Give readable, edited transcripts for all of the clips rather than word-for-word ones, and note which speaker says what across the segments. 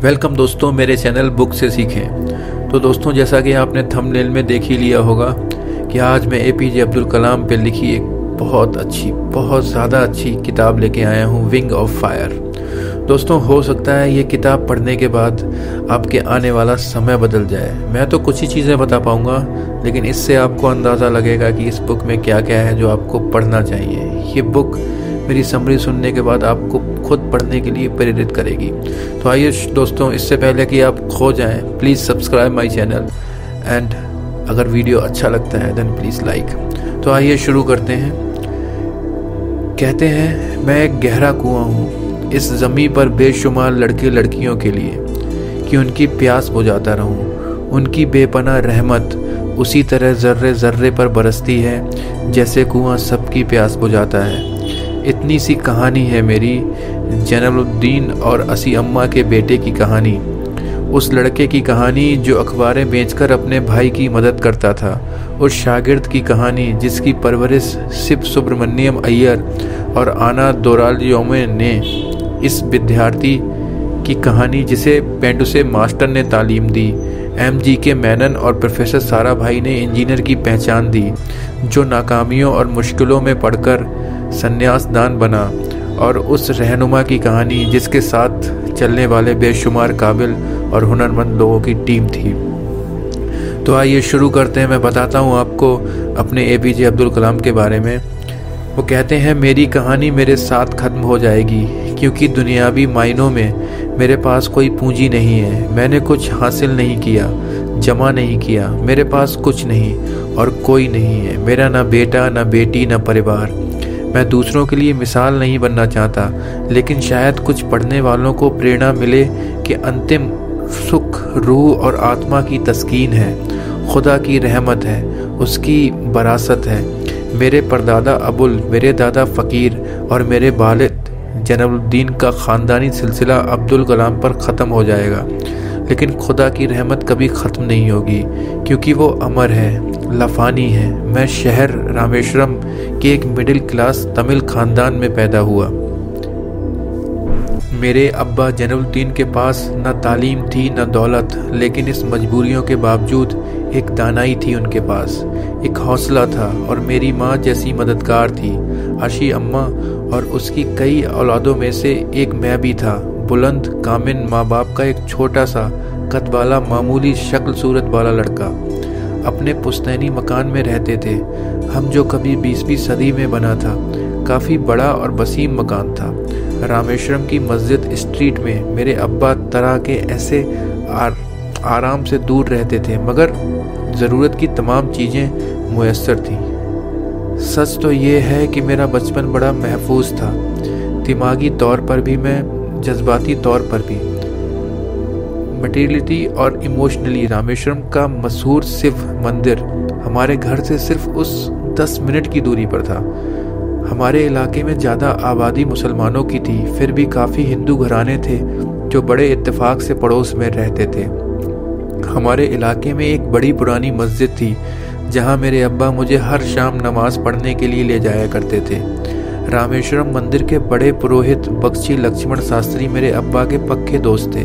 Speaker 1: Welcome दोस्तों, मेरे channel book से सीखें। तो दोस्तों, जैसा कि आपने थंबनेल में देख ही लिया होगा कि आज मैं एपीजे अब्दुल कलाम पे लिखी एक बहुत ज़्यादा अच्छी किताब लेके आया हूँ, विंग ऑफ फायर। दोस्तों, हो सकता है ये किताब पढ़ने के बाद आपके आने वाला समय बदल जाए। मैं तो कुछ ही चीज़ें बता पाऊँगा, लेकिन इससे आपको अंदाज़ा लगेगा कि इस बुक में क्या क्या है जो आपको पढ़ना चाहिए। ये बुक मेरी समरी सुनने के बाद आपको खुद पढ़ने के लिए प्रेरित करेगी। तो आइए दोस्तों, इससे पहले कि आप खो जाएं, please subscribe my channel and अगर वीडियो अच्छा लगता है देन प्लीज़ लाइक। तो आइए शुरू करते हैं। कहते हैं, मैं एक गहरा कुआं हूँ इस ज़मीं पर बेशुमार लड़के लड़कियों के लिए, कि उनकी प्यास बुझाता रहूँ। उनकी बेपनाह रहमत उसी तरह ज़र्रे ज़र्रे पर बरसती है जैसे कुआं सबकी प्यास बुझाता है। इतनी सी कहानी है मेरी, जैनुलब्दीन और असी अम्मा के बेटे की कहानी। उस लड़के की कहानी जो अखबारें बेचकर अपने भाई की मदद करता था। उस शागिर्द की कहानी जिसकी परवरिश शिव सुब्रमण्यम अय्यर और आना दोरालयोमे ने। इस विद्यार्थी की कहानी जिसे पेंडुसे मास्टर ने तालीम दी। एमजी के मैनन और प्रोफेसर सारा भाई ने इंजीनियर की पहचान दी, जो नाकामियों और मुश्किलों में पड़कर संन्यासदान बना। और उस रहनुमा की कहानी जिसके साथ चलने वाले बेशुमार काबिल और हुनरमंद लोगों की टीम थी। तो आइए शुरू करते हैं। मैं बताता हूँ आपको अपने एपीजे अब्दुल कलाम के बारे में। वो कहते हैं, मेरी कहानी मेरे साथ ख़त्म हो जाएगी क्योंकि दुनियावी मायनों में मेरे पास कोई पूंजी नहीं है। मैंने कुछ हासिल नहीं किया, जमा नहीं किया। मेरे पास कुछ नहीं और कोई नहीं है। मेरा ना बेटा, ना बेटी, ना परिवार। मैं दूसरों के लिए मिसाल नहीं बनना चाहता, लेकिन शायद कुछ पढ़ने वालों को प्रेरणा मिले कि अंतिम सुख रूह और आत्मा की तस्कीन है, खुदा की रहमत है, उसकी वरासत है। मेरे परदादा अबुल, मेरे दादा फ़कीर और मेरे वालिद जैनुलब्दीन का ख़ानदानी सिलसिला अब्दुल कलाम पर ख़त्म हो जाएगा, लेकिन खुदा की रहमत कभी ख़त्म नहीं होगी क्योंकि वो अमर है, लफानी है। मैं शहर रामेश्वरम के एक मिडिल क्लास तमिल ख़ानदान में पैदा हुआ। मेरे अब्बा जैनुलब्दीन के पास न तालीम थी न दौलत, लेकिन इस मजबूरियों के बावजूद एक दानाई थी उनके पास, एक हौसला था। और मेरी माँ जैसी मददगार थी। आशी अम्मा और उसकी कई औलादों में से एक मैं भी था। बुलंद कामिन माँ बाप का एक छोटा सा कद वाला मामूली शक्ल सूरत वाला लड़का। अपने पुश्तैनी मकान में रहते थे हम, जो कभी 20वीं सदी में बना था। काफ़ी बड़ा और वसीम मकान था। रामेश्वरम की मस्जिद स्ट्रीट में मेरे अब्बा तरह के ऐसे आराम से दूर रहते थे, मगर ज़रूरत की तमाम चीज़ें मुयस्सर थीं। सच तो ये है कि मेरा बचपन बड़ा महफूज था, दिमागी तौर पर भी, मैं जज्बाती तौर पर भी। मटेरियलिटी और इमोशनली रामेश्वरम का मशहूर शिव मंदिर हमारे घर से सिर्फ उस 10 मिनट की दूरी पर था। हमारे इलाके में ज़्यादा आबादी मुसलमानों की थी, फिर भी काफ़ी हिंदू घराने थे जो बड़े इत्तेफाक से पड़ोस में रहते थे। हमारे इलाके में एक बड़ी पुरानी मस्जिद थी जहां मेरे अब्बा मुझे हर शाम नमाज पढ़ने के लिए ले जाया करते थे। रामेश्वरम मंदिर के बड़े पुरोहित बख्शी लक्ष्मण शास्त्री मेरे अब्बा के पक्के दोस्त थे।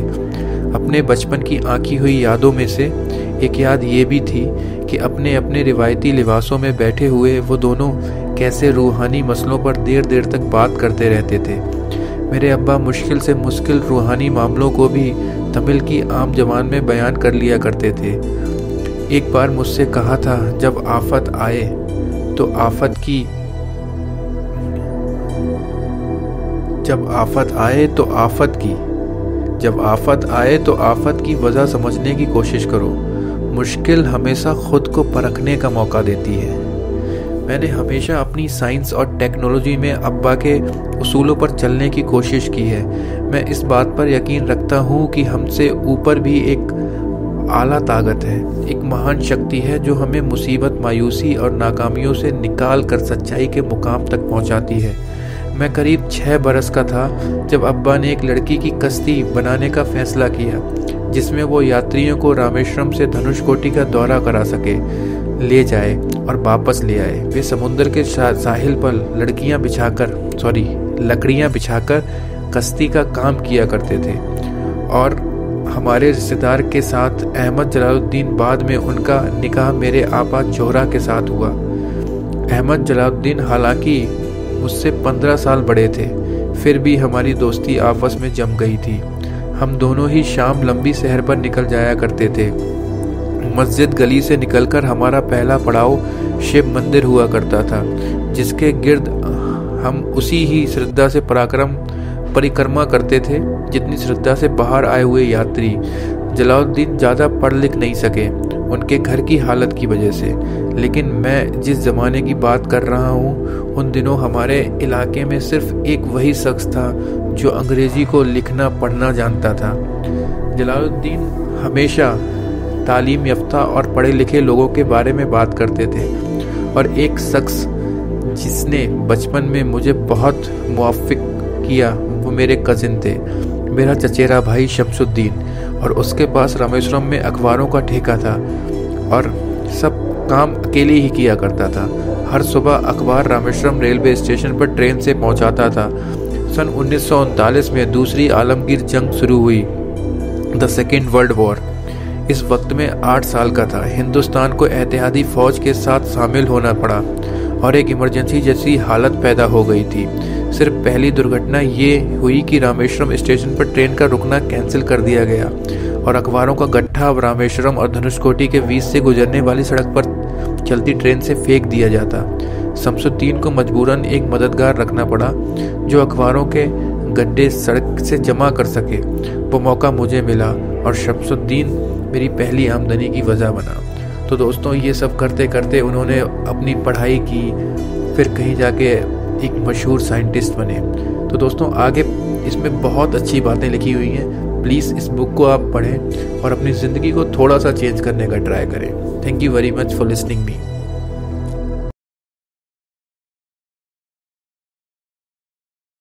Speaker 1: अपने बचपन की आंकी हुई यादों में से एक याद ये भी थी कि अपने अपने रिवायती लिबासों में बैठे हुए वो दोनों कैसे रूहानी मसलों पर देर देर तक बात करते रहते थे। मेरे अब्बा मुश्किल से मुश्किल रूहानी मामलों को भी तमिल की आम ज़बान में बयान कर लिया करते थे। एक बार मुझसे कहा था, जब आफत आए तो आफत की वजह समझने की कोशिश करो। मुश्किल हमेशा खुद को परखने का मौका देती है। मैंने हमेशा अपनी साइंस और टेक्नोलॉजी में अब्बा के उसूलों पर चलने की कोशिश की है। मैं इस बात पर यकीन रखता हूँ कि हमसे ऊपर भी एक आला ताकत है, एक महान शक्ति है जो हमें मुसीबत, मायूसी और नाकामियों से निकाल कर सच्चाई के मुकाम तक पहुँचाती है। मैं करीब 6 बरस का था जब अब्बा ने एक लड़की की कश्ती बनाने का फैसला किया, जिसमें वो यात्रियों को रामेश्वरम से धनुषकोटी का दौरा करा सके, ले जाए और वापस ले आए। वे समुद्र के साहिल पर लकड़ियाँ बिछाकर कश्ती का काम किया करते थे और हमारे रिश्तेदार के साथ अहमद जलालुद्दीन, बाद में उनका निकाह मेरे आपा जोहरा के साथ हुआ। अहमद जलालुद्दीन हालांकि मुझसे 15 साल बड़े थे, फिर भी हमारी दोस्ती आपस में जम गई थी। हम दोनों ही शाम लंबी सैर पर निकल जाया करते थे। मस्जिद गली से निकलकर हमारा पहला पड़ाव शिव मंदिर हुआ करता था, जिसके गिर्द हम उसी ही श्रद्धा से परिक्रमा करते थे जितनी श्रद्धा से बाहर आए हुए यात्री। जलालुद्दीन ज़्यादा पढ़ लिख नहीं सके उनके घर की हालत की वजह से, लेकिन मैं जिस ज़माने की बात कर रहा हूँ उन दिनों हमारे इलाके में सिर्फ एक वही शख्स था जो अंग्रेज़ी को लिखना पढ़ना जानता था। जलालुद्दीन हमेशा तालीम याफ्ता और पढ़े लिखे लोगों के बारे में बात करते थे, और एक शख्स जिसने बचपन में मुझे बहुत मुआफ़िक किया वो मेरे कज़िन थे, मेरा चचेरा भाई शमसुद्दीन, और उसके पास रामेश्वरम में अखबारों का ठेका था और सब काम अकेले ही किया करता था। हर सुबह अखबार रामेश्वरम रेलवे स्टेशन पर ट्रेन से पहुंचाता था। सन 1939 में दूसरी आलमगीर जंग शुरू हुई, द सेकेंड वर्ल्ड वॉर। इस वक्त में 8 साल का था। हिंदुस्तान को एहतियाती फौज के साथ शामिल होना पड़ा और एक इमरजेंसी जैसी हालत पैदा हो गई थी। सिर्फ पहली दुर्घटना ये हुई कि रामेश्वरम स्टेशन पर ट्रेन का रुकना कैंसिल कर दिया गया और अखबारों का गट्ठा अब रामेश्वरम और धनुषकोटी के बीच से गुजरने वाली सड़क पर चलती ट्रेन से फेंक दिया जाता। शमसुद्दीन को मजबूरन एक मददगार रखना पड़ा जो अखबारों के गड्ढे सड़क से जमा कर सके। वो मौका मुझे मिला और शमसुद्दीन मेरी पहली आमदनी की वजह बना। तो दोस्तों, ये सब करते करते उन्होंने अपनी पढ़ाई की, फिर कहीं जाके एक मशहूर साइंटिस्ट बने। तो दोस्तों, आगे इसमें बहुत अच्छी बातें लिखी हुई हैं। प्लीज़ इस बुक को आप पढ़ें और अपनी ज़िंदगी को थोड़ा सा चेंज करने का ट्राई करें। Thank you very much for listening me.